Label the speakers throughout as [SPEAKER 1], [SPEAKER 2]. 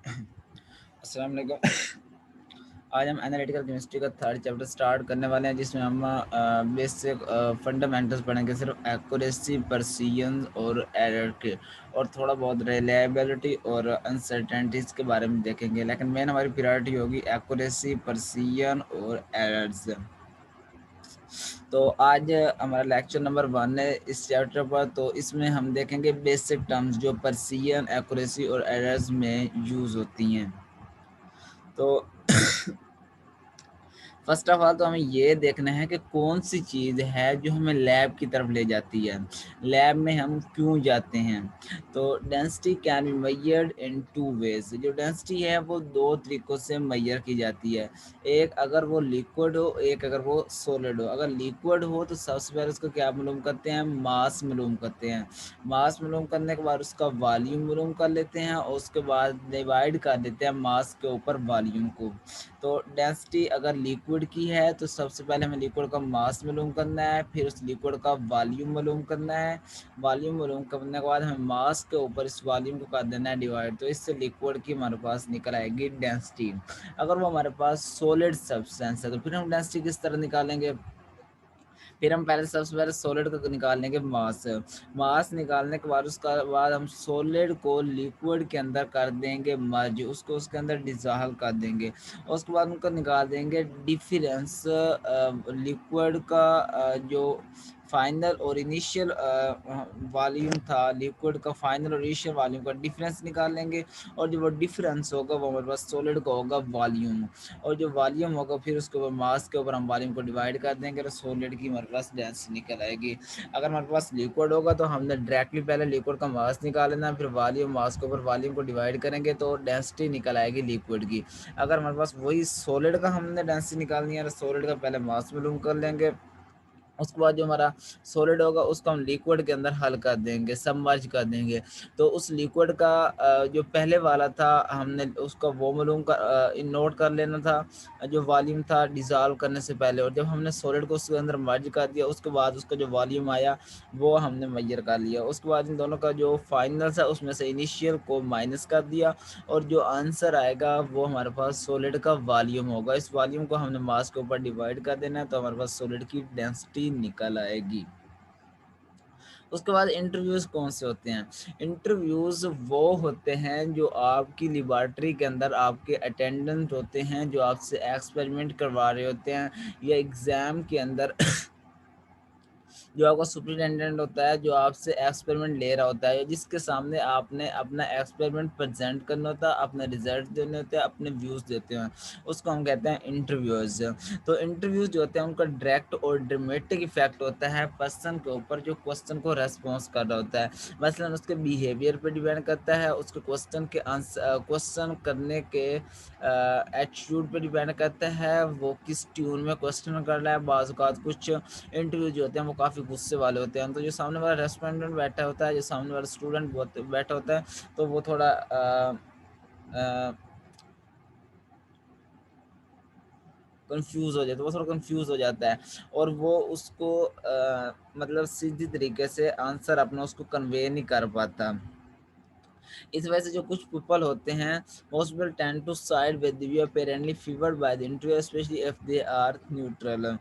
[SPEAKER 1] अस्सलाम वालेकुम। आज हम एनालिटिकल केमिस्ट्री का थर्ड चैप्टर स्टार्ट करने वाले हैं, जिसमें हम बेसिक फंडामेंटल्स पढ़ेंगे, सिर्फ एक्यूरेसी, प्रिसिजन और एरर के, और थोड़ा बहुत रिलायबिलिटी और अनसर्टेनिटीज़ के बारे में देखेंगे। लेकिन मेन हमारी प्रायोरिटी होगी एक्यूरेसी, प्रिसिजन और एरर्स। तो आज हमारा लेक्चर नंबर 1 है इस चैप्टर पर। तो इसमें हम देखेंगे बेसिक टर्म्स जो प्रिसिजन, एक्यूरेसी और एरर्स में यूज़ होती हैं। तो फर्स्ट ऑफ ऑल तो हमें ये देखना है कि कौन सी चीज़ है जो हमें लैब की तरफ ले जाती है, लैब में हम क्यों जाते हैं। तो density can be measured in two ways. जो डेंसिटी है वो दो तरीक़ों से मेजर की जाती है, एक अगर वो लिक्विड हो, एक अगर वो सॉलिड हो। अगर लिक्विड हो तो सबसे पहले उसको क्या मालूम करते हैं, मास मालूम करते हैं। मास मालूम करने के बाद उसका वॉल्यूम मालूम कर लेते हैं, और उसके बाद डिवाइड कर देते हैं मास के ऊपर वॉल्यूम को। तो डेंसिटी अगर लिक्विड की है तो सबसे पहले हमें लिक्विड का मास मालूम करना है, फिर उस लिक्विड का वॉल्यूम मालूम करना है। वॉल्यूम मालूम करने के बाद हमें मास के ऊपर इस वॉल्यूम को कर देना है डिवाइड। तो इससे लिक्विड की हमारे पास निकल आएगी डेंसिटी। अगर वो हमारे पास सॉलिड सब्सटेंस है तो फिर हम डेंसिटी किस तरह निकालेंगे। फिर हम पहले सबसे पहले सॉलिड को निकाल लेंगे मास। मास निकालने के बाद उसका बाद हम सॉलिड को लिक्विड के अंदर कर देंगे मर्ज, उसको उसके अंदर डिज़ोल्व कर देंगे। उसके बाद उनको निकाल देंगे डिफरेंस लिक्विड का जो फाइनल और इनिशियल वॉल्यूम था, लिक्विड का फाइनल और इनिशियल वॉल्यूम का डिफरेंस निकाल लेंगे। और जो वो डिफरेंस होगा वो हमारे पास सॉलिड का होगा वॉल्यूम, और जो वॉल्यूम होगा फिर उसके ऊपर मास के ऊपर हम वॉल्यूम को डिवाइड कर देंगे तो सॉलिड की हमारे पास डेंसिटी निकल आएगी। अगर हमारे पास लिक्विड होगा तो हमने डायरेक्टली पहले लिक्विड का मास निकाल लेना, फिर वॉल्यूम, मास के ऊपर वॉल्यूम को डिवाइड करेंगे तो डेंसिटी निकल आएगी लिक्विड की। अगर हमारे पास वही सॉलिड का हमने डेंसिटी निकालनी है तो सॉलिड का पहले मास मालूम कर लेंगे, उसके बाद जो हमारा सॉलिड होगा उसको हम लिक्विड के अंदर हल कर देंगे, सबमर्ज कर देंगे। तो उस लिक्विड का जो पहले वाला था हमने उसका वो मालूम कर नोट कर लेना था, जो वॉल्यूम था डिज़ोल्व करने से पहले। और जब हमने सॉलिड को उसके अंदर मर्ज कर दिया उसके बाद उसका जो वॉल्यूम आया वो हमने मेजर कर लिया। उसके बाद इन दोनों का जो फाइनल था उसमें से इनिशियल को माइनस कर दिया, और जो आंसर आएगा वो हमारे पास सॉलिड का वॉल्यूम होगा। इस वॉल्यूम को हमने मास के ऊपर डिवाइड कर देना है तो हमारे पास सॉलिड की डेंसिटी निकल आएगी। उसके बाद इंटरव्यूज़ कौन से होते हैं। इंटरव्यूज़ वो होते हैं जो आपकी लेबॉरेटरी के अंदर आपके अटेंडेंट होते हैं, जो आपसे एक्सपेरिमेंट करवा रहे होते हैं, या एग्ज़ाम के अंदर जो आपका सुपरिटेंडेंट होता है जो आपसे एक्सपेरिमेंट ले रहा होता है, जिसके सामने आपने अपना एक्सपेरिमेंट प्रेजेंट करना होता है, अपने रिजल्ट देने होते हैं, अपने व्यूज़ देते हैं, उसको हम कहते हैं इंटरव्यूज़। तो इंटरव्यूज़ जो होते हैं उनका डायरेक्ट और ड्रामेटिक इफेक्ट होता है पर्सन के ऊपर जो क्वेश्चन को रेस्पॉन्स कर रहा होता है। मसलन उसके बिहेवियर पर डिपेंड करता है, उसके क्वेश्चन के आंसर, क्वेश्चन करने के एटीट्यूड पर डिपेंड करता है, वो किस ट्यून में क्वेश्चन कर रहा है। बाज़ औक़ात कुछ इंटरव्यू जो होते हैं वो काफ़ी गुस्से वाले होते हैं, तो जो सामने वाला रेस्पोंडेंट बैठा होता है, जो सामने वाला स्टूडेंट बैठा होता है, तो वो थोड़ा कंफ्यूज हो जाता है, वो थोड़ा कंफ्यूज हो जाता है, और वो उसको मतलब सीधी तरीके से आंसर अपना उसको कन्वे नहीं कर पाता। इस वजह से जो कुछ पीपल होते हैं most people tend to side with the view apparently favoured by the interview specially if they are neutral.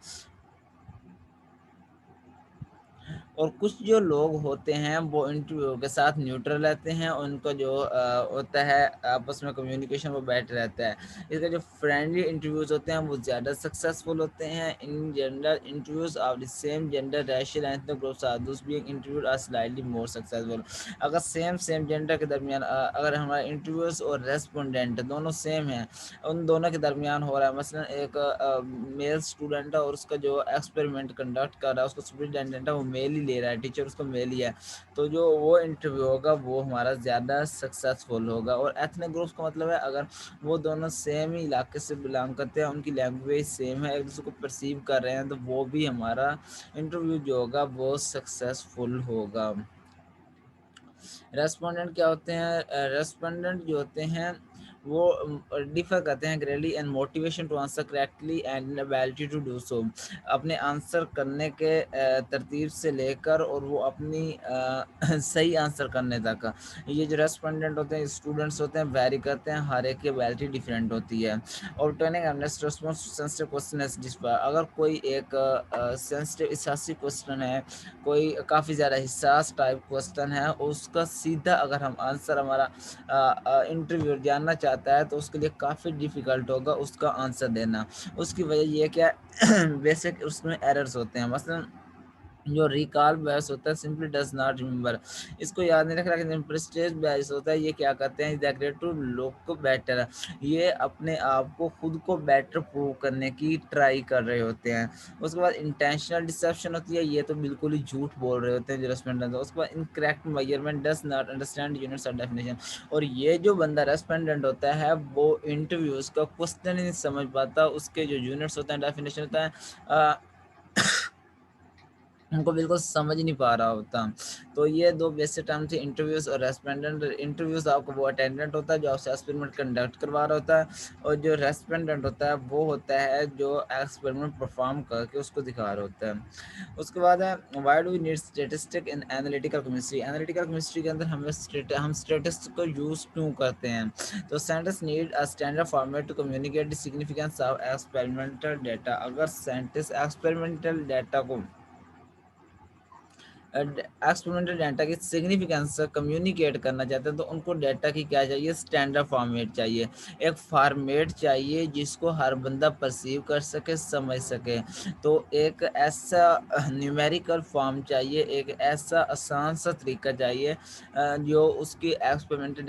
[SPEAKER 1] और कुछ जो लोग होते हैं वो इंटरव्यू के साथ न्यूट्रल रहते हैं, उनका जो होता है आपस में कम्युनिकेशन वो बेटर रहता है। इसका जो फ्रेंडली इंटरव्यूज़ होते हैं वो ज़्यादा सक्सेसफुल होते हैं। In general interviews of the same gender racial and the groups are those being interviewed are slightly more successful. अगर सेम जेंडर के दरमियान अगर हमारा इंटरव्यूज़ और रेस्पोंडेंट दोनों सेम हैं, उन दोनों के दरमियान हो रहा है, मसलन एक मेल स्टूडेंट है और उसका जो एक्सपेरिमेंट कंडक्ट कर रहा है उसका सुपरिटेंडेंट है वो मेल ही ले रहा है, टीचर उसको मेल ही है, तो जो वो इंटरव्यू होगा वो हमारा ज़्यादा सक्सेसफुल होगा। और एथनिक ग्रुप्स का मतलब है अगर वो दोनों सेम ही इलाके से बिलोंग करते हैं, उनकी लैंग्वेज सेम है, एक दूसरे को परसीव कर रहे हैं, तो वो भी हमारा इंटरव्यू जो होगा वो सक्सेसफुल होगा। रेस्पोंडेंट क्या होते हैं, रेस्पोंडेंट जो होते हैं वो डिफर करते हैं greatly and motivation to answer correctly and ability to do so. अपने आंसर करने के तरतीब से लेकर और वो अपनी सही आंसर करने तक, ये जो रेस्पोंडेंट होते हैं, स्टूडेंट्स होते हैं, वेरी करते हैं, हर एक की एबिलिटी डिफरेंट होती है। और turning earnest response to sensitive question as डिस्पा, अगर कोई एक सेंसिटिव हिसासी क्वेश्चन है, कोई काफ़ी ज़्यादा हिसास टाइप क्वेश्चन है, उसका सीधा अगर हम आंसर हमारा इंटरव्यू जानना चाहता है तो उसके लिए काफ़ी डिफ़िकल्ट होगा उसका आंसर देना। उसकी वजह ये क्या बेसिक उसमें एरर्स होते हैं, मसलन जो रिकॉल बायस होता है, सिंपली डज नॉट रिमेंबर, इसको याद नहीं रख रहा। लेकिन प्रेस्टेज बायस होता है, ये क्या करते हैं, एग्जैक्टली टू लुक बेटर, ये अपने आप को खुद को बेटर प्रूव करने की ट्राई कर रहे होते हैं। उसके बाद इंटेंशनल डिसेप्शन होती है, ये तो बिल्कुल ही झूठ बोल रहे होते हैं जो रेस्पोंडेंट। उसके बाद incorrect measurement, does not understand units of definition, और ये जो बंदा रेस्पोंडेंट होता है वो इंटरव्यूज का क्वेश्चन ही नहीं समझ पाता, उसके जो यूनिट्स होते हैं, डेफिनेशन होता है, उनको बिल्कुल समझ नहीं पा रहा होता। तो ये दो बेसिक टर्म थे, इंटरव्यूज़ और रेस्पोंडेंट। इंटरव्यूज़ आपको वो अटेंडेंट होता है जो आपसे एक्सपेरिमेंट कंडक्ट करवा रहा होता है, और जो रेस्पोंडेंट होता है वो होता है जो एक्सपेरिमेंट परफॉर्म करके उसको दिखा रहा होता है। उसके बाद है why do we need statistic in analytical chemistry, analytical chemistry के अंदर हम स्टैटिस्टिक को यूज़ क्यों करते हैं। तो scientist need a standard format to communicate the significance of experimental data, अगर साइंटिस्ट एक्सपेरिमेंटल डाटा को एक्सपेरिमेंटल डाटा की सिग्निफिकेंस कम्युनिकेट करना चाहते हैं तो उनको डाटा की क्या चाहिए, स्टैंडर्ड फॉर्मेट चाहिए, एक फॉर्मेट चाहिए जिसको हर बंदा परसीव कर सके, समझ सके। तो एक ऐसा न्यूमेरिकल फॉर्म चाहिए, एक ऐसा आसान सा तरीका चाहिए जो उसकी एक्सपेरिमेंटल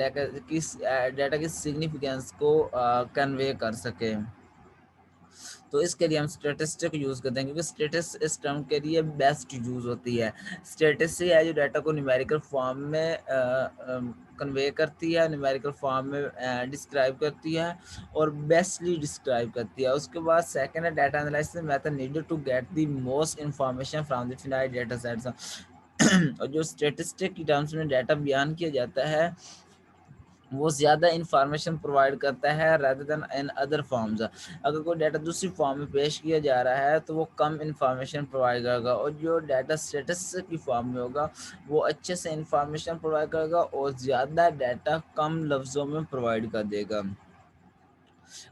[SPEAKER 1] डाटा की सिग्निफिकेंस को कन्वे कर सके। तो इसके लिए हम स्टेटिस्टिक यूज़ करते हैं, क्योंकि स्टेटस इस टर्म के लिए बेस्ट यूज़ होती है। स्टेटस से है जो डाटा को न्यूमेरिकल फॉर्म में कन्वे करती है, न्यूमेरिकल फॉर्म में डिस्क्राइब करती है और बेस्टली डिस्क्राइब करती है। उसके बाद सेकंड है data analysis method needed to get the most information from the finite data sets. और जो स्टेटिस्टिक की टर्म्स में डाटा बयान किया जाता है वो ज़्यादा इंफॉर्मेशन प्रोवाइड करता है rather than in other forms. अगर कोई डाटा दूसरी फॉर्म में पेश किया जा रहा है तो वो कम इंफॉर्मेशन प्रोवाइड करेगा, और जो डाटा स्टेटस की फॉर्म में होगा वो अच्छे से इंफॉर्मेशन प्रोवाइड करेगा और ज़्यादा डाटा कम लफ्ज़ों में प्रोवाइड कर देगा।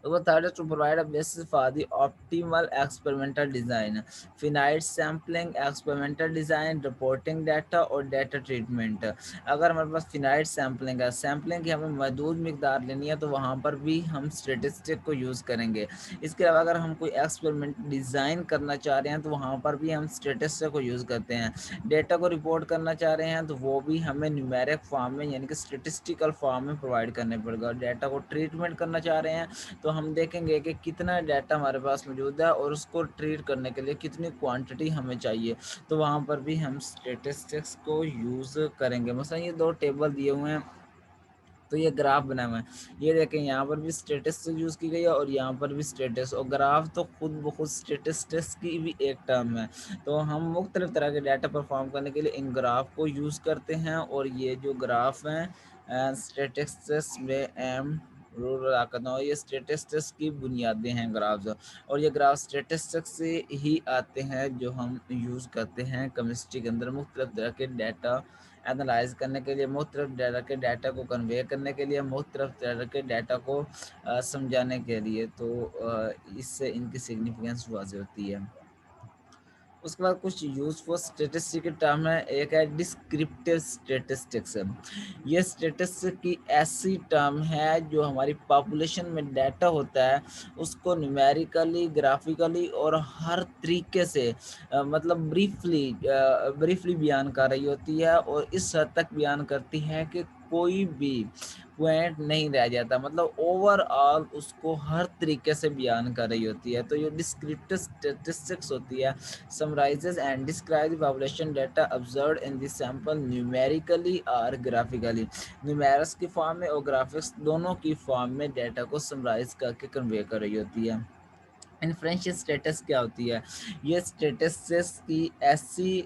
[SPEAKER 1] वो third is to provide a basis for the optimal experimental design, finite sampling, experimental design, reporting data और data treatment। अगर हमारे पास फिनाइट सैम्पलिंग है, सैम्पलिंग की हमें महदूद मिकदार लेनी है तो वहाँ पर भी हम स्टेटिस्टिक को यूज़ करेंगे। इसके अलावा अगर हम कोई एक्सपेरिमेंट डिज़ाइन करना चाह रहे हैं तो वहाँ पर भी हम स्टेटिस्टिक को यूज़ करते हैं। डेटा को रिपोर्ट करना चाह रहे हैं तो वो भी हमें न्यूमेरिक फॉर्म में यानी कि स्टेटिस्टिकल फॉर्म में प्रोवाइड करने पड़ेगा। डेटा को ट्रीटमेंट करना चाह रहे हैं तो हम देखेंगे कि कितना डाटा हमारे पास मौजूद है और उसको ट्रीट करने के लिए कितनी क्वांटिटी हमें चाहिए, तो वहाँ पर भी हम स्टेटिस्टिक्स को यूज़ करेंगे। मसलन ये दो टेबल दिए हुए हैं तो ये ग्राफ बना हुआ है, ये देखें यहाँ पर भी स्टेटस यूज़ की गई है और यहाँ पर भी स्टेटस, और ग्राफ तो खुद ब खुद स्टेटिस्टिक्स की भी एक टर्म है। तो हम मुख्तलिफ तरह के डाटा परफॉर्म करने के लिए इन ग्राफ को यूज़ करते हैं, और ये जो ग्राफ हैं स्टेटिस्टिक्स में एम रूल करता हूँ, ये स्टेटिस्टिक्स की बुनियादें हैं ग्राफ्स, और ये ग्राफ स्टेटिस्टिक्स से ही आते हैं जो हम यूज़ करते हैं केमिस्ट्री के अंदर मुख्तलिफ तरह के डाटा एनालाइज करने के लिए, मुख्तलिफ तरह के डाटा को कन्वे करने के लिए, मुख्तलिफ तरह के डाटा को समझाने के लिए। तो इससे इनकी सिग्निफिकेंस वाज़ेह होती है। उसके बाद कुछ यूज़फुल स्टेटिस्टिक के टर्म है, एक है डिस्क्रिप्टिव स्टेटिस्टिक्स। ये स्टेटिस्टिक की ऐसी टर्म है जो हमारी पॉपुलेशन में डाटा होता है उसको न्यूमेरिकली, ग्राफिकली और हर तरीके से मतलब ब्रीफली बयान कर रही होती है, और इस हद तक बयान करती है कि कोई भी पॉइंट नहीं रह जाता, मतलब ओवरऑल उसको हर तरीके से बयान कर रही होती है। तो ये डिस्क्रिप्टिव स्टेटिस्टिक्स होती है, summarizes and describes the population data observed in the sample numerically or graphically। Numerous की फॉर्म में और ग्राफिक्स दोनों की फॉर्म में डाटा को समराइज करके कन्वे कर रही होती है। इन्फ्रेंशियल स्टेटस क्या होती है, ये स्टेटस की ऐसी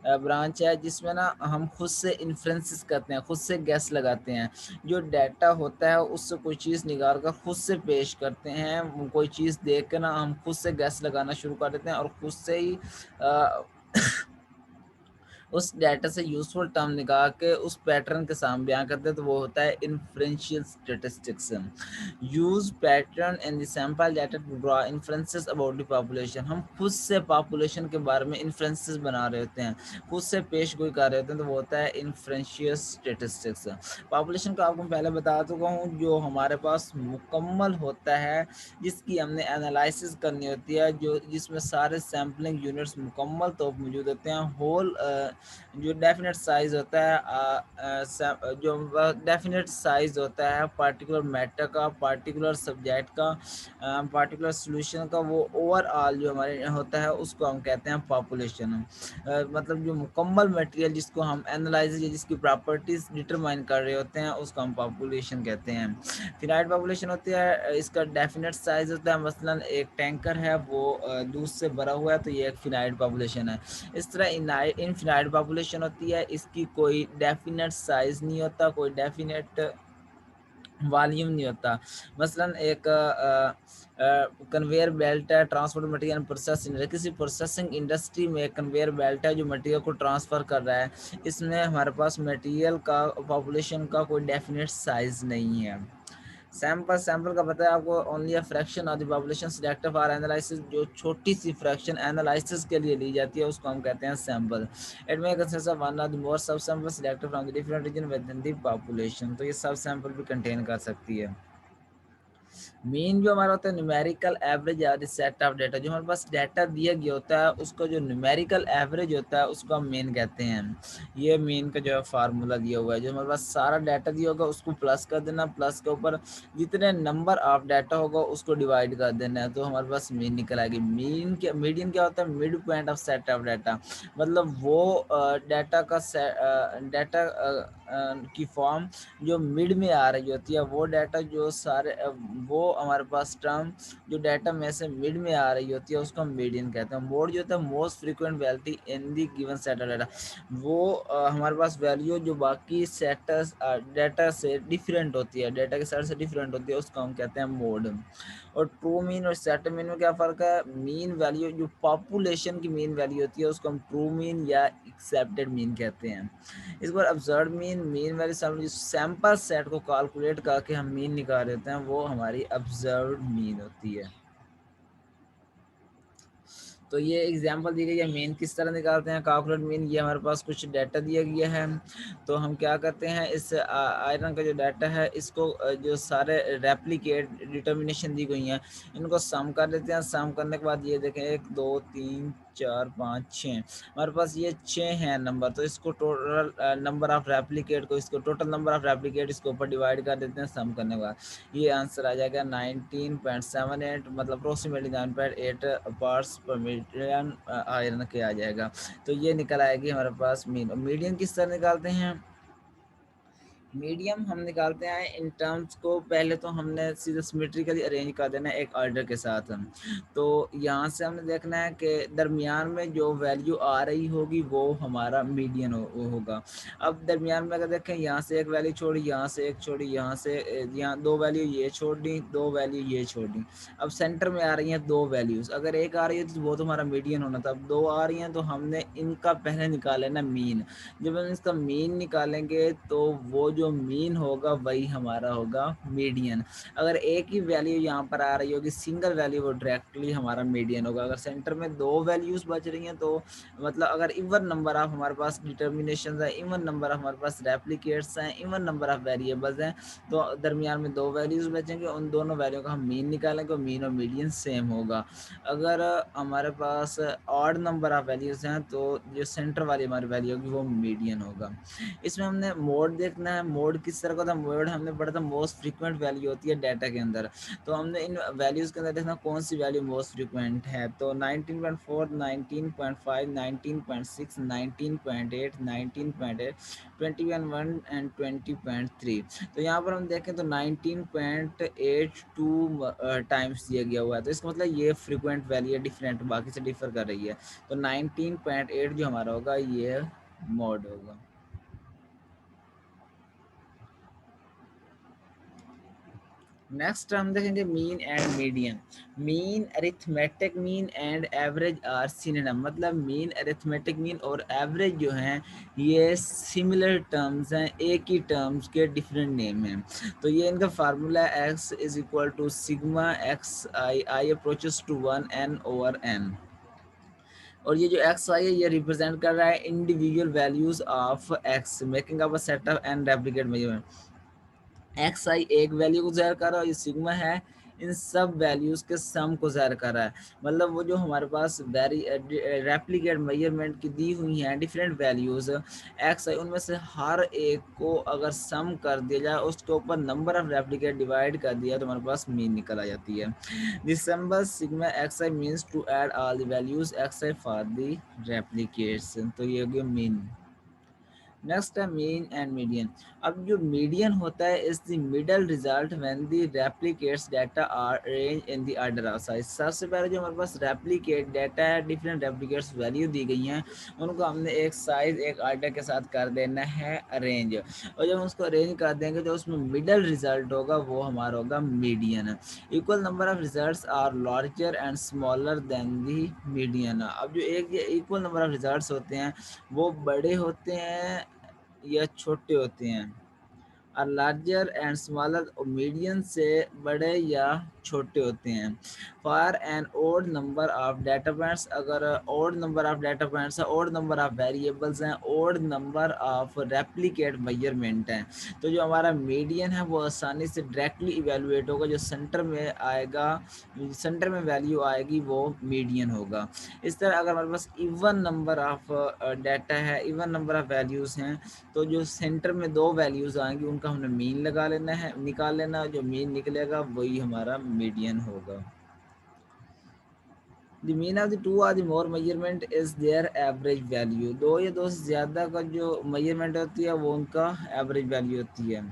[SPEAKER 1] ब्रांच है जिसमें ना हम खुद से इन्फ्रेंसेस करते हैं, खुद से गैस लगाते हैं। जो डाटा होता है उससे कोई चीज़ निकाल कर खुद से पेश करते हैं, कोई चीज़ देख के ना हम खुद से गैस लगाना शुरू कर देते हैं और खुद से ही अ, उस डाटा से यूज़फुल टर्म निकाल के उस पैटर्न के साथ बयान करते हैं, तो वो होता है inferential statistics. Use pattern in the sample data to draw inferences about the population. हम खुद से पॉपुलेशन के बारे में इन्फ्रेंसेस बना रहे होते हैं, खुद से पेश गोई कर रहे होते हैं, तो वो होता है इन्फ्रेंशियल स्टैटिस्टिक्स। पॉपुलेशन को आपको पहले बता चुका हूँ, जो हमारे पास मुकम्मल होता है, जिसकी हमने एनालिसिस करनी होती है, जो जिसमें सारे सैम्पलिंग यूनिट्स मुकम्मल तो मौजूद होते हैं। होल जो डेफिनेट साइज होता है जो डेफिनेट साइज होता है पार्टिकुलर मैटर का, पार्टिकुलर सब्जेक्ट का, पार्टिकुलर सॉल्यूशन का, वो ओवरऑल जो हमारे होता है उसको हम कहते हैं पॉपुलेशन। मतलब जो मुकम्मल मटेरियल जिसको हम एनालाइज या जिसकी प्रॉपर्टीज डिटरमाइन कर रहे होते हैं उसको हम पॉपुलेशन कहते हैं। फिनाइट पॉपुलेशन होती है, इसका डेफिनेट साइज होता है, मसलन एक टैंकर है वो दूध से भरा हुआ है, तो ये एक फिनाइट पॉपुलेशन है। इस तरह इनफिनाइट पॉपुलेशन होती है, इसकी कोई डेफिनेट साइज नहीं होता, कोई डेफिनेट वॉल्यूम नहीं होता। मसलन एक कन्वेयर बेल्ट है, ट्रांसपोर्ट मटेरियल प्रोसेसिंग, किसी प्रोसेसिंग इंडस्ट्री में एक कन्वेयर बेल्ट है जो मटेरियल को ट्रांसफ़र कर रहा है। इसमें हमारे पास मटेरियल का पॉपुलेशन का कोई डेफिनेट साइज नहीं है। सैंपल का पता है आपको, only a fraction of the population selected for analysis. जो छोटी सी फ्रैक्शन एनालिसिस के लिए ली जाती है उसको हम कहते हैं sample. It may consist of one of the more sub sample selected from the different region within the population. तो ये सब सैंपल भी कंटेन कर सकती है। मीन जो हमारा होता है न्यूमेरिकल एवरेज या सेट ऑफ डाटा। जो हमारे पास डाटा दिया गया होता है उसको जो न्यूमेरिकल एवरेज होता है उसको हम मीन कहते हैं। ये मीन का जो है फार्मूला दिया हुआ है, जो हमारे पास सारा डाटा दिया होगा उसको प्लस कर देना, प्लस के ऊपर जितने नंबर ऑफ डाटा होगा उसको डिवाइड कर देना है, तो हमारे पास मीन निकल आएगी। मीडियन क्या होता है? Mid point of set of data. मतलब वो डाटा का डाटा की फॉर्म जो मिड में आ रही होती है, वो डाटा जो सारे वो हमारे पास टर्म जो डाटा में से मिड में आ रही होती है उसको हम मीडियन कहते हैं। मोड जो होता है most frequent value in the given set of data. वो हमारे पास वैल्यू जो बाकी सेटस डाटा से डिफरेंट होती है, डाटा के सेट से डिफरेंट होती है, उसको हम कहते हैं मोड। और ट्रू मीन और सेट मीन में क्या फ़र्क है? मीन वैल्यू जो पॉपुलेशन की मीन वैल्यू होती है उसको हम ट्रू मीन या एक्सेप्टेड मीन कहते हैं। इस बार observe mean value sample set को कैलकुलेट करके हम मीन निकाल देते हैं, वो हमारी ऑब्जर्व मीन होती है। तो ये एग्जांपल दी गई है मीन किस तरह निकालते हैं, कैलकुलेट मीन। ये हमारे पास कुछ डाटा दिया गया है, तो हम क्या करते हैं इस आयरन का जो डाटा है इसको जो सारे रेप्लिकेट डिटर्मिनेशन दी गई हैं इनको सम कर देते हैं। सम करने के बाद ये देखें 1 2 3 4 5 6 हमारे पास ये 6 हैं नंबर, तो इसको टोटल नंबर ऑफ रेप्लिकेट को इसको टोटल नंबर ऑफ रेप्लिकेट इसके ऊपर डिवाइड कर देते हैं सम करने के बाद। ये आंसर आ जाएगा 19.78, मतलब अप्रोक्सीमेटली 9.8 पार्ट्स पर मिलियन आयरन के आ जाएगा। तो ये निकल आएगी हमारे पास मीन। मीडियन किस तरह निकालते हैं? मीडियम हम निकालते हैं इन टर्म्स को, पहले तो हमने सीधे सिमेट्रिकली अरेंज कर देना है एक ऑर्डर के साथ। तो यहाँ से हमने देखना है कि दरमियान में जो वैल्यू आ रही होगी वो हमारा मीडियन होगा। अब दरमियान में अगर देखें यहाँ से एक वैल्यू छोड़ी, यहाँ से एक छोड़ी, यहाँ से यहाँ दो वैल्यू ये छोड़ दी, दो वैल्यू ये छोड़ दी। अब सेंटर में आ रही हैं दो वैल्यूज़, अगर एक आ रही है तो वो तो हमारा मीडियन होना था। अब दो आ रही हैं तो हमने इनका पहले निकाल लेना मीन। जब हम इसका मीन निकालेंगे तो वो जो मीन होगा वही हमारा होगा मीडियन। अगर एक ही वैल्यू यहाँ पर आ रही होगी सिंगल वैल्यू, वो डायरेक्टली हमारा मीडियन होगा। अगर सेंटर में दो वैल्यूज बच रही हैं तो मतलब अगर इवन नंबर ऑफ हमारे पास डिटर्मिनेशन है, इवन नंबर ऑफ हमारे पास रेप्लिकेट्स हैं, इवन नंबर ऑफ वेरिएबल्स हैं, तो दरमियान में दो वैल्यूज बचेंगे, उन दोनों वैल्यू का हम मीन निकालेंगे और मीन और मीडियन सेम होगा। अगर हमारे पास ऑड नंबर ऑफ वैल्यूज हैं तो जो सेंटर वाली हमारी वैल्यू होगी वो मीडियन होगा। इसमें हमने मोड देखना है। मोड किस तरह का था, मोड हमने पढ़ा था मोस्ट फ्रीक्वेंट वैल्यू होती है डाटा के अंदर। तो हमने इन वैल्यूज़ के अंदर देखना कौन सी वैल्यू मोस्ट फ्रीक्वेंट है। तो 19.4, 19.5, 19.6, 19.8, 19.8, 21 एंड 20.3। तो यहाँ पर हम देखें तो 19.82 टाइम्स दिया गया हुआ है। तो इसका मतलब ये फ्रीक्वेंट वैल्यू है, डिफरेंट बाकी से डिफर कर रही है। तो 19.8 जो हमारा होगा ये मोड होगा। नेक्स्ट हम देखेंगे mean and median. Mean, arithmetic mean and average are synonym, मतलब मीन, अरिथमेटिक मीन और एवरेज जो हैं ये सिमिलर टर्म्स हैं, एक ही टर्म्स के डिफरेंट नेम हैं। तो ये इनका formula x is equal to sigma x i approaches to 1 n over n। और ये जो एक्स आई है ये रिप्रेजेंट कर रहा है individual values of X making up a set of N replicate measurement. X I एक वैल्यू को ज़ाहिर कर रहा है और ये सिग्मा है इन सब वैल्यूज़ के सम को ज़ाहिर कर रहा है। मतलब वो जो हमारे पास वेरी रेप्लिकेट मेजरमेंट की दी हुई हैं डिफरेंट वैल्यूज़ एक्स आई, उनमें से हर एक को अगर सम कर दिया जाए, उसके ऊपर नंबर ऑफ रेप्लिकेट डिवाइड कर दिया तो हमारे पास मीन निकल आ जाती है। December sigma x i means to add all the values x i for the replicates. तो ये हो गया मीन। नेक्स्ट है मीन एंड मीडियन। अब जो मीडियन होता है is the middle result when the replicates data are arrange in the order of size. सबसे पहले जो हमारे पास रेप्लिकेट डाटा है, डिफरेंट रेप्लिकेट्स वैल्यू दी गई हैं, उनको हमने एक साइज एक ऑर्डर के साथ कर देना है अरेंज। और जब हम उसको अरेंज कर देंगे तो उसमें मिडल रिजल्ट होगा वो हमारा होगा median. Equal number of results are larger and smaller than the median. अब जो एक इक्वल नंबर ऑफ रिजल्ट्स होते हैं वो बड़े होते हैं या छोटे होते हैं, और लार्जर एंड स्मॉलर और मीडियन से बड़े या छोटे होते हैं। For an odd number of data points, अगर odd number of data points है, ओड नंबर ऑफ वेरिएबल्स हैं, odd number of replicate measurement हैं, तो जो हमारा मीडियन है वो आसानी से डायरेक्टली इवेलुएट होगा, जो सेंटर में आएगा, सेंटर में वैल्यू आएगी वो मीडियन होगा। इस तरह अगर हमारे पास इवन नंबर ऑफ डाटा है, इवन नंबर ऑफ वैल्यूज़ हैं, तो जो सेंटर में दो वैल्यूज़ आएंगी उनका हमने मीन लगा लेना है, निकाल लेना, जो मीन निकलेगा वही हमारा मीडियन होगा। The mean of the two are the more measurement is their average value. दो या दो से ज़्यादा का जो मेजरमेंट होती है वो उनका एवरेज वैल्यू होती है।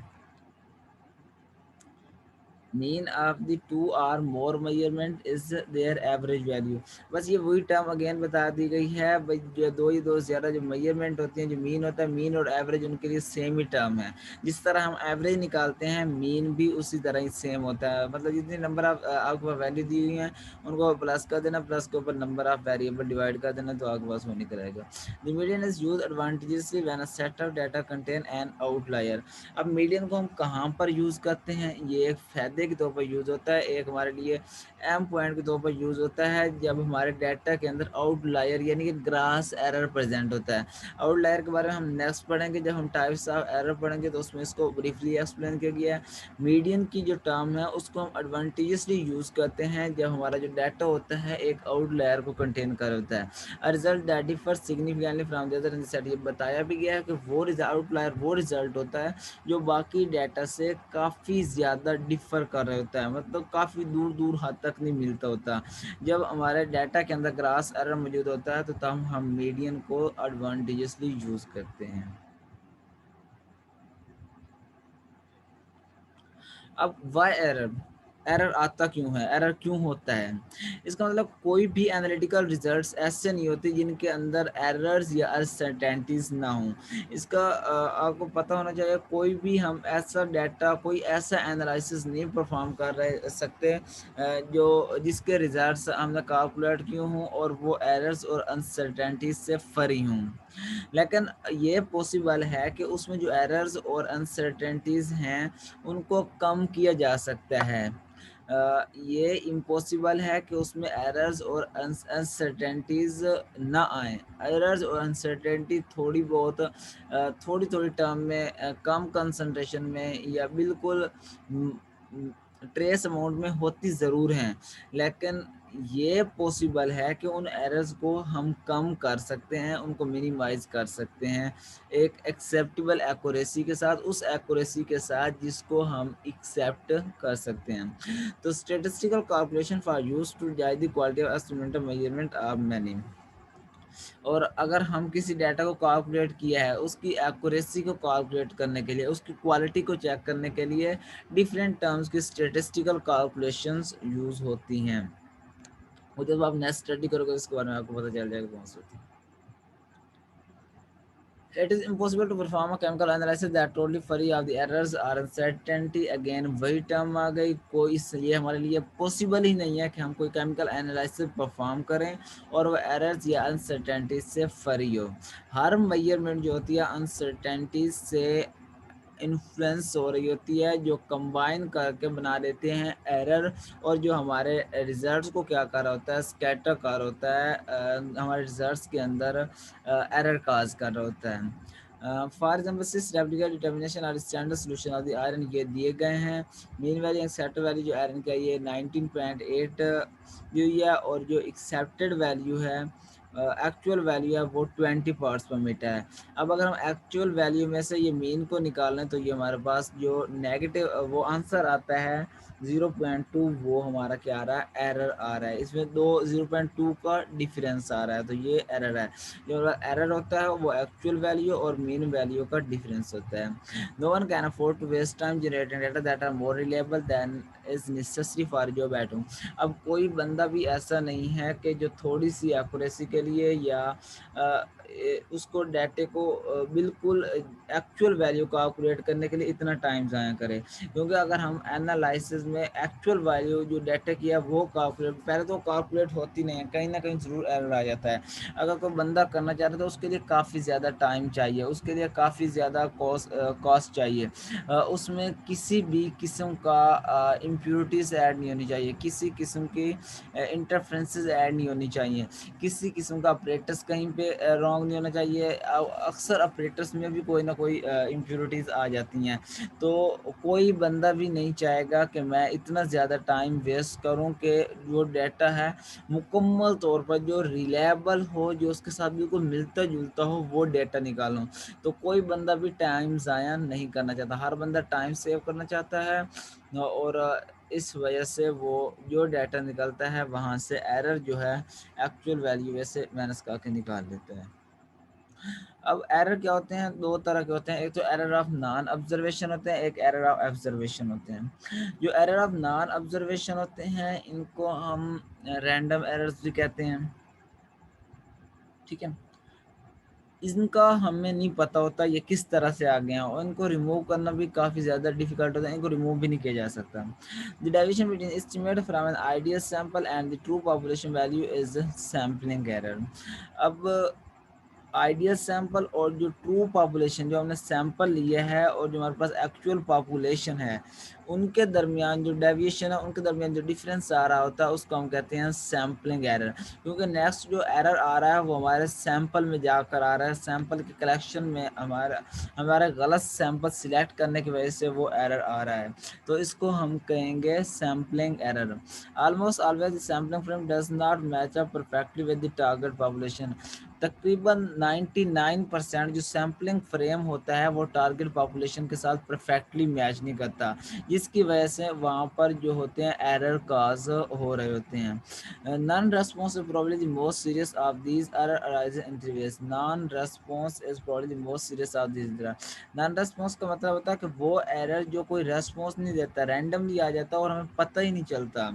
[SPEAKER 1] Mean of the two are more measurement is their average value. बस ये वही टर्म अगेन बता दी गई है भाई, जो दो ही दो से ज़्यादा जो मेजरमेंट होती हैं, जो मीन होता है, मीन और एवरेज उनके लिए सेम ही टर्म है। जिस तरह हम एवरेज निकालते हैं मीन भी उसी तरह ही सेम होता है। मतलब जितनी नंबर ऑफ आपके पास वैल्यू दी हुई हैं उनको प्लस कर देना, प्लस के ऊपर नंबर ऑफ वेरिएबल डिवाइड कर देना, तो आपके पास वो निकल आएगा। The median is use advantageously when a set of data contain an outlier. अब मीडियन को हम कहाँ पर यूज़ करते हैं, ये एक फ़ायदे के तौर पर यूज़ होता है, एक हमारे लिए एम पॉइंट के तौर पर यूज़ होता है जब हमारे डाटा के अंदर आउटलायर यानी कि ग्रास एरर प्रेजेंट होता है। आउटलायर के बारे में हम नेक्स्ट पढ़ेंगे, जब हम टाइप्स ऑफ एरर पढ़ेंगे तो उसमें इसको ब्रीफली एक्सप्लेन किया गया है। मीडियन की जो टर्म है उसको हम एडवांटेजसली यूज़ करते हैं जब हमारा जो डाटा होता है एक आउटलायर को कंटेन कर होता है। A result that differ significantly from the other set. ये बताया भी गया है कि वो आउटलायर वो रिजल्ट होता है जो बाकी डाटा से काफ़ी ज़्यादा डिफ़र कर रहा होता है, मतलब काफ़ी दूर दूर हद तक नहीं मिलता होता। जब हमारे डाटा के अंदर ग्रास एरर मौजूद होता है तो तब हम मीडियन को एडवांटेजसली यूज़ करते हैं। अब वाई एरर, एरर आता क्यों है, एरर क्यों होता है? इसका मतलब कोई भी एनालिटिकल रिजल्ट्स ऐसे नहीं होते जिनके अंदर एरर्स या अनसर्टेनिटीज़ ना हों। इसका आपको पता होना चाहिए, कोई भी हम ऐसा डाटा, कोई ऐसा एनालिसिस नहीं परफॉर्म कर रहे सकते जो जिसके रिजल्ट्स हमने कैलकुलेट किए हों और वो एरर्स और अनसर्टेनिटीज़ से फ्री हों। लेकिन ये पॉसिबल है कि उसमें जो एरर्स और अनसर्टेनिटीज़ हैं उनको कम किया जा सकता है। ये इम्पॉसिबल है कि उसमें एरर्स और अनसर्टेनिटीज़ ना आएँ। एरर्स और अनसर्टेनिटी थोड़ी बहुत थोड़ी-थोड़ी टर्म में कम कंसंट्रेशन में या बिल्कुल उम, ट्रेस अमाउंट में होती ज़रूर हैं, लेकिन ये पॉसिबल है कि उन एरर्स को हम कम कर सकते हैं, उनको मिनिमाइज कर सकते हैं एक एक्सेप्टेबल एक्यूरेसी के साथ, उस एक्यूरेसी के साथ जिसको हम एक्सेप्ट कर सकते हैं। तो statistical calculation for use to जज the quality of experimental measurement of many. और अगर हम किसी डाटा को कैलकुलेट किया है, उसकी एक्यूरेसी को कैलकुलेट करने के लिए, उसकी क्वालिटी को चेक करने के लिए डिफरेंट टर्म्स की स्टैटिस्टिकल कैलकुलेशंस यूज होती हैं। वो जब आप नेक्स्ट स्टडी करोगे इसके बारे में आपको पता चल जाएगा कौन सी होती है। It is impossible to perform a chemical analysis that totally free of the errors or uncertainty. Again वही टर्म आ गई, कोई इसलिए हमारे लिए पॉसिबल ही नहीं है कि हम कोई केमिकल एनालिसिस परफॉर्म करें और वो एरर्स या अनसर्टेनिटी से फ्री हो। हर मेजरमेंट जो होती है अनसर्टेनिटी से इन्फ्लुएंस हो रही होती है, जो कंबाइन करके बना देते हैं एरर, और जो हमारे रिजल्ट्स को क्या कर रहा होता है, स्कैटर कर होता है, हमारे रिजल्ट्स के अंदर एरर काज कर रहा होता है। फॉर एग्जाम्पल सिस रेप्लिका डिटर्मिनेशन और standard solution of the iron ये दिए गए हैं। मीन वैल्यू एक्सेप्टेड वैल्यू जो आयरन का ये 19.8 दी हुई है, और जो एक्सेप्टेड वैल्यू है एक्चुअल वैल्यू है वो 20 पार्ट्स पर मीटर है। अब अगर हम एक्चुअल वैल्यू में से ये मीन को निकाल लें तो ये हमारे पास जो नेगेटिव वो आंसर आता है 0.2, वो हमारा क्या आ रहा है, एरर आ रहा है। इसमें दो 0.2 का डिफरेंस आ रहा है, तो ये एरर है। जो एरर होता है वो एक्चुअल वैल्यू और मीन वैल्यू का डिफरेंस होता है। No one can afford to waste time generating data that are more reliable than is necessary for job at home. अब कोई बंदा भी ऐसा नहीं है कि जो थोड़ी सी एक्यूरेसी के लिए या उसको डाटे को बिल्कुल एक्चुअल वैल्यू को कैलकुलेट करने के लिए इतना टाइम ज़ाया करे, क्योंकि अगर हम एनालिसिस में एक्चुअल वैल्यू जो डाटा किया वो कैलकुलेट, पहले तो कैलकुलेट होती नहीं है, कहीं ना कहीं ज़रूर एरर आ जाता है। अगर कोई बंदा करना चाहता है तो उसके लिए काफ़ी ज़्यादा टाइम चाहिए, उसके लिए काफ़ी ज़्यादा कॉस्ट चाहिए। उसमें किसी भी किस्म का इम्प्योरिटीज़ ऐड नहीं होनी चाहिए, किसी किस्म की इंटरफ्रेंसेस ऐड नहीं होनी चाहिए, किसी किस्म का ऑपरेटर्स कहीं पे रॉन्ग नहीं होना चाहिए। अक्सर ऑपरेटर्स में भी कोई ना कोई इम्प्योरिटीज़ आ जाती हैं, तो कोई बंदा भी नहीं चाहेगा कि मैं इतना ज़्यादा टाइम वेस्ट करूं कि जो डाटा है मुकम्मल तौर पर जो रिलायबल हो, जो उसके साथ बिल्कुल मिलता जुलता हो, वो डाटा निकालूं। तो कोई बंदा भी टाइम ज़ाया नहीं करना चाहता, हर बंदा टाइम सेव करना चाहता है, और इस वजह से वो जो डाटा निकलता है वहाँ से एरर जो है एक्चुअल वैल्यू वैसे माइनस करके निकाल लेता है। अब एरर क्या होते हैं, दो तरह के होते हैं, एक तो एरर ऑफ नॉन ऑब्जर्वेशन होते हैं, एक एरर ऑफ ऑब्जर्वेशन होते हैं। जो एरर ऑफ नॉन ऑब्जर्वेशन होते हैं इनको हम रैंडम एरर्स भी कहते हैं, ठीक है। इनका हमें नहीं पता होता ये किस तरह से आ गए हैं, और इनको रिमूव करना भी काफ़ी ज़्यादा डिफिकल्ट होता है, इनको रिमूव भी नहीं किया जा सकता। The deviation between estimate from an ideal sample and the true population value is sampling error. अब आइडियल सैंपल और जो ट्रू पॉपुलेशन, जो हमने सैंपल लिया है और जो हमारे पास एक्चुअल पॉपुलेशन है, उनके दरमियान जो डेविएशन है, उनके दरमियान जो डिफरेंस आ रहा होता है उसको हम कहते हैं सैम्पलिंग एरर। क्योंकि नेक्स्ट जो एरर आ रहा है वो हमारे सैंपल में जाकर आ रहा है, सैंपल के कलेक्शन में हमारा गलत सैंपल सिलेक्ट करने की वजह से वो एरर आ रहा है, तो इसको हम कहेंगे sampling error. Almost always sampling frame does not match up perfectly with the target population. तकरीबन 99% जो सैम्पलिंग फ्रेम होता है वो टारगेट पॉपुलेशन के साथ परफेक्टली मैच नहीं करता, जिसकी वजह से वहाँ पर जो होते हैं एरर काज हो रहे होते हैं। Non response is probably the most serious of these error arise in three ways. Non response is probably the most serious of these error. Non response का मतलब होता है कि वो एरर जो कोई रेस्पॉन्स नहीं देता, रैंडमली आ जाता है और हमें पता ही नहीं चलता,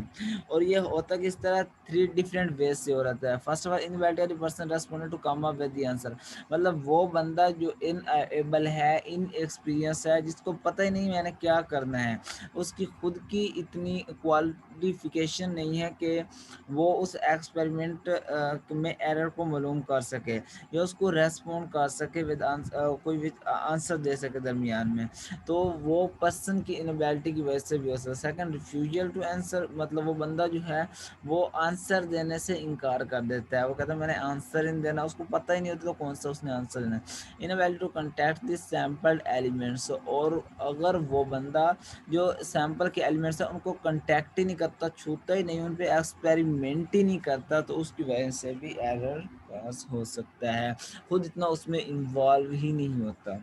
[SPEAKER 1] और ये होता कि इस तरह थ्री डिफरेंट वेज से हो रहता है। First of all invalid person responded to come up with the answer. मतलब वो बंदा जो इनएबल है, इन एक्सपीरियंस है, जिसको पता ही नहीं मैंने क्या करना है, उसकी खुद की इतनी क्वालिफिकेशन नहीं है कि वो उस एक्सपेरिमेंट में एरर को मालूम कर सके या उसको रेस्पॉन्ड कर सके विद कोई आंसर दे सके दरमियान में, तो वो पर्सन की इनएबिलिटी की वजह से भी हो सकता है। सेकंड रिफ्यूजल टू आंसर, मतलब वो बंदा जो है वो आंसर देने से इनकार कर देता है, वो कहता है मैंने आंसर इन देना, ना, उसको पता ही नहीं होता तो कौन सा उसने आंसर देना है। Inability to contact this sampled elements, और अगर वो बंदा जो सैंपल के एलिमेंट्स हैं उनको कॉन्टैक्ट ही नहीं करता, छूता ही नहीं, उन पे एक्सपेरिमेंट ही नहीं करता, तो उसकी वजह से भी एरर पास हो सकता है, खुद इतना उसमें इन्वॉल्व ही नहीं होता।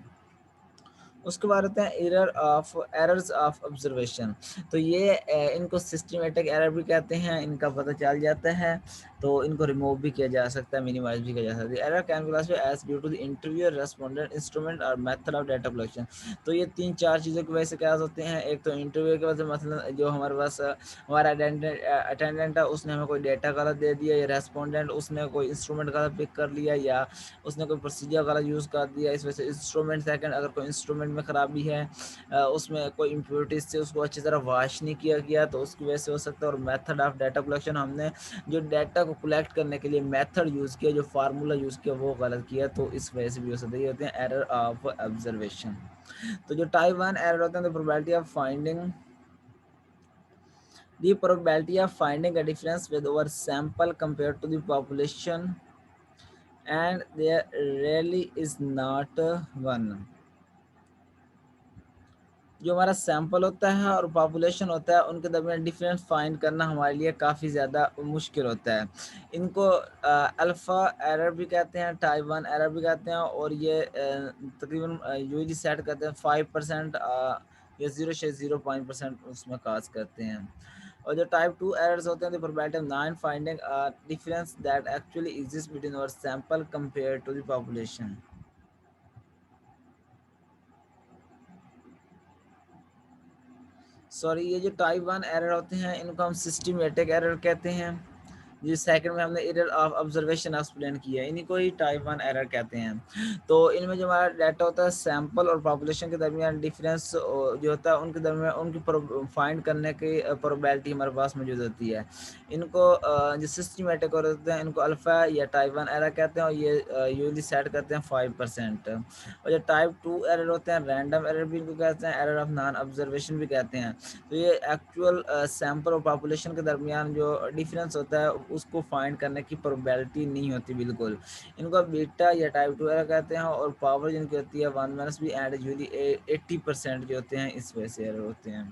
[SPEAKER 1] उसके बाद होते हैं एरर्स ऑफ ऑब्जर्वेशन। तो ये इनको सिस्टमेटिक एरर भी कहते हैं, इनका पता चल जाता है तो इनको रिमूव भी किया जा सकता है, मिनिमाइज भी किया जा सकता है। Error can be classified as due to the interviewer, respondent, instrument और मेथड ऑफ डाटा कलेक्शन। तो ये तीन चार चीज़ों की वजह से क्या होते हैं, एक तो इंटरव्यू की वजह से, मतलब जो हमारे पास हमारा अटेंडेंट है उसने हमें कोई डेटा गलत दे दिया, या रेस्पोंडेंट उसने कोई इंस्ट्रूमेंट गलत पिक कर लिया, या उसने कोई प्रोसीजर गलत यूज़ कर दिया, इस वजह से इंस्ट्रूमेंट। सेकंड, अगर कोई इंस्ट्रूमेंट में ख़राबी है, उसमें कोई इम्प्योरिटीज से उसको अच्छी तरह वॉश नहीं किया गया, तो उसकी वजह से हो सकता है। और मेथड ऑफ डाटा कलेक्शन, हमने जो डाटा को कलेक्ट करने के लिए मेथड यूज़ किया, जो फार्मूला यूज़ किया वो गलत किया, तो इस वजह से भी हो सकता है। ये होते हैं एरर ऑफ ऑब्जर्वेशन। तो जो टाइप 1 एरर होते हैं, तो probability of finding the probability of finding a difference with our sample compared to the population, and there really is not one। जो हमारा सैंपल होता है और पॉपुलेशन होता है उनके दरमियान डिफरेंस फाइंड करना हमारे लिए काफ़ी ज़्यादा मुश्किल होता है। इनको अल्फ़ा एरर भी कहते हैं, टाइप 1 एरर भी कहते हैं, और ये तकरीबन यूजली सेट करते हैं 5% या 0.0% उसमें काज करते हैं। और जो टाइप 2 एरर्स होते हैं, the probability of non finding a difference that actually exist between our sample compare to the population. Sorry, ये जो टाइप 1 एरर होते हैं इनको हम सिस्टमेटिक एरर कहते हैं। जिस सेकंड में हमने एरर ऑफ ऑब्जर्वेशन एक्सप्लेन किया है, इन्हीं को ही टाइप 1 एरर कहते हैं। तो इनमें जो हमारा डाटा होता है सैंपल और पॉपुलेशन के दरमियान डिफरेंस जो होता है उनके दरमियान उनकी फाइंड करने की प्रोबेबिलिटी हमारे पास मौजूद होती है। इनको जो सिस्टमेटिक और होते हैं इनको अल्फ़ा या टाइप 1 एरर कहते हैं, और ये यूजली सेट करते हैं 5%। और जो टाइप 2 एरर होते हैं रैंडम एरर भी इनको कहते हैं, एरर ऑफ नॉन ऑब्जर्वेशन भी कहते हैं। तो ये एक्चुअल सैंपल और पॉपुलेशन के दरमियान जो डिफरेंस होता है उसको फाइंड करने की प्रोबेबिलिटी नहीं होती बिल्कुल। इनको बीटा या टाइप 2 एरर कहते हैं, और पावर जिनकी होती है 1 माइनस बी एंड यूजली 80% जो होते हैं इस वजह से एरर होते हैं।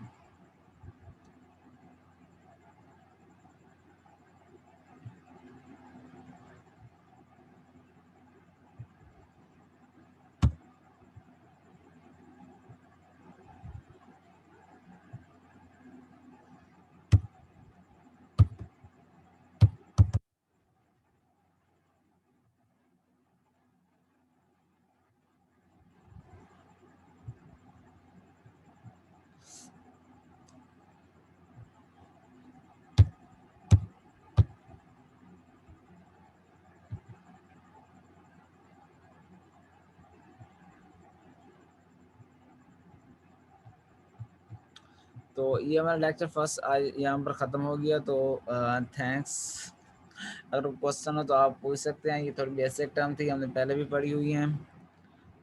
[SPEAKER 1] तो ये हमारा लेक्चर फर्स्ट आज यहाँ पर ख़त्म हो गया। तो थैंक्स। अगर क्वेश्चन हो तो आप पूछ सकते हैं। ये थोड़ी बेसिक टर्म थी, हमने पहले भी पढ़ी हुई हैं,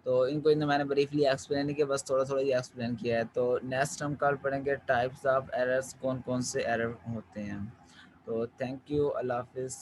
[SPEAKER 1] तो इनको इन्हें मैंने ब्रीफली एक्सप्लेन नहीं किया, बस थोड़ा थोड़ा ये एक्सप्लेन किया है। तो नेक्स्ट हम कल पढ़ेंगे टाइप्स ऑफ एरर्स, कौन कौन से एरर होते हैं। तो थैंक यू, अल्लाह हाफिज़।